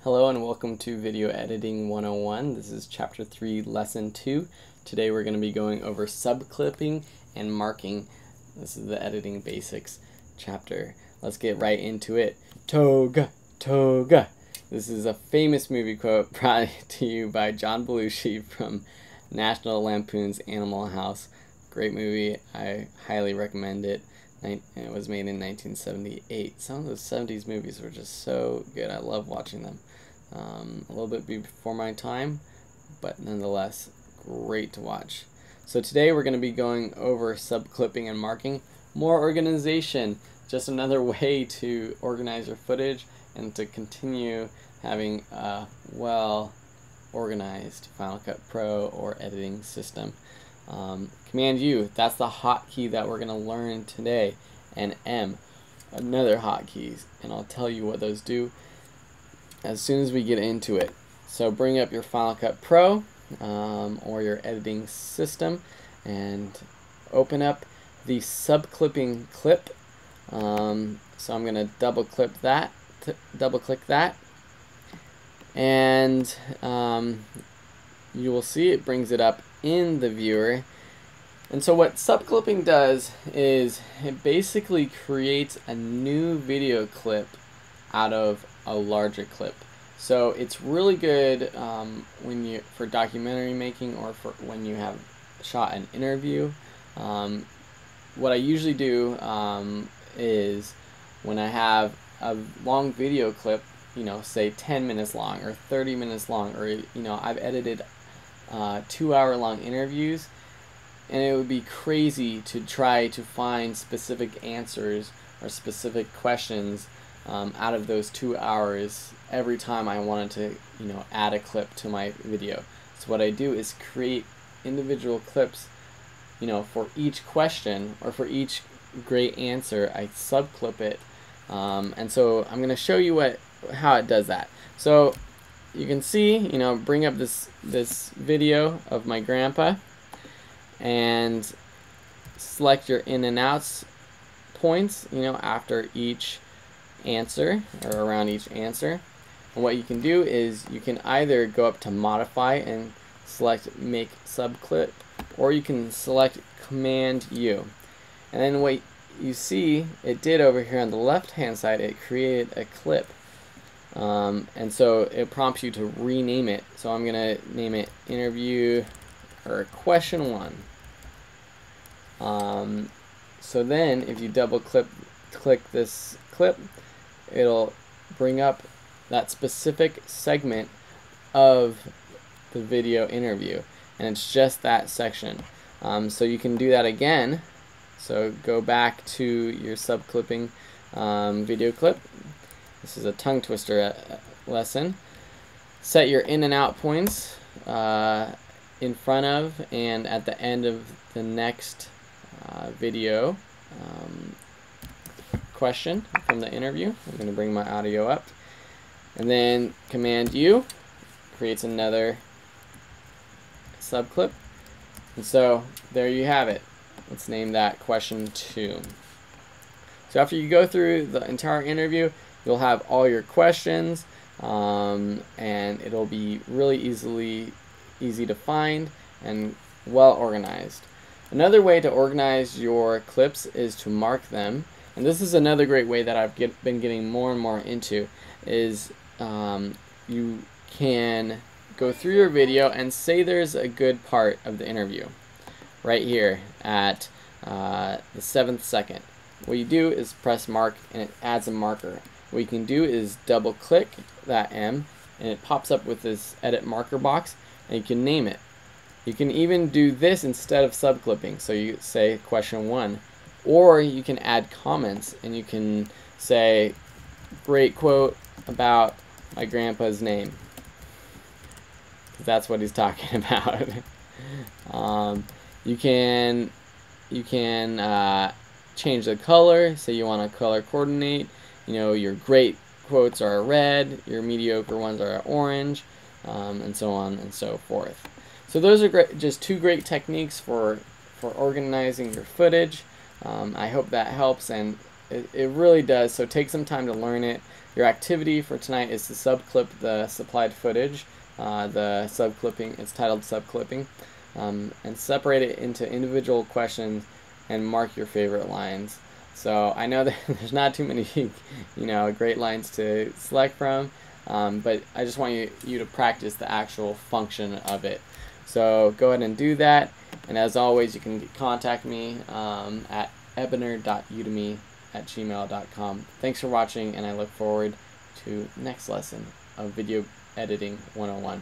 Hello and welcome to Video Editing 101. This is Chapter 3, Lesson 2. Today we're going to be going over subclipping and marking. This is the editing basics chapter. Let's get right into it. Toga, toga. This is a famous movie quote brought to you by John Belushi from National Lampoon's Animal House. Great movie. I highly recommend it. It was made in 1978. Some of those 70s movies were just so good. I love watching them. A little bit before my time, but nonetheless, great to watch. So today we're going to be going over subclipping and marking. More organization, just another way to organize your footage and to continue having a well-organized Final Cut Pro or editing system. Command U, that's the hotkey that we're going to learn today, and M, another hotkey, and I'll tell you what those do as soon as we get into it. So bring up your Final Cut Pro or your editing system and open up the subclipping clip. So I'm going to double click that, and you will see it brings it up in the viewer. And so what subclipping does is it basically creates a new video clip out of a larger clip. So it's really good for documentary making or for when you have shot an interview. What I usually do is when I have a long video clip, say 10 minutes long or 30 minutes long, or I've edited 2-hour-long interviews, and it would be crazy to try to find specific answers or specific questions out of those 2 hours every time I wanted to add a clip to my video. So what I do is create individual clips for each question or for each great answer. I subclip it, and so I'm going to show you how it does that. So you can see, bring up this video of my grandpa and select your in and outs points, after each answer or around each answer. And what you can do is you can either go up to modify and select make subclip, or you can select Command U. And then what you see it did over here on the left hand side, it created a clip. And so it prompts you to rename it. So I'm gonna name it interview or question 1. So then if you double click this clip, it'll bring up that specific segment of the video interview, and it's just that section. So you can do that again. So go back to your subclipping video clip. This is a tongue twister lesson. Set your in and out points in front of and at the end of the next video question from the interview. I'm going to bring my audio up, and then Command U creates another subclip, and so there you have it. Let's name that question 2. So after you go through the entire interview, you'll have all your questions, and it'll be really easy to find and well organized. Another way to organize your clips is to mark them, and this is another great way that I've been getting more and more into. Is you can go through your video and say there's a good part of the interview right here at the 7th second. What you do is press mark, and it adds a marker. What you can do is double click that M, and it pops up with this edit marker box, and you can name it. You can even do this instead of subclipping. So you say question 1, or you can add comments, and you can say great quote about my grandpa's name, because that's what he's talking about. You can change the color. Say you want to color coordinate. Your great quotes are red, your mediocre ones are orange, and so on and so forth. So those are just 2 great techniques for organizing your footage. I hope that helps, and It really does. So take some time to learn it. Your activity for tonight is to subclip the supplied footage, the subclipping. It's titled subclipping, and separate it into individual questions and mark your favorite lines. So I know that there's not too many, great lines to select from, but I just want you to practice the actual function of it. So go ahead and do that. And as always, you can contact me at ebener.udemy@gmail.com. Thanks for watching, and I look forward to next lesson of Video Editing 101.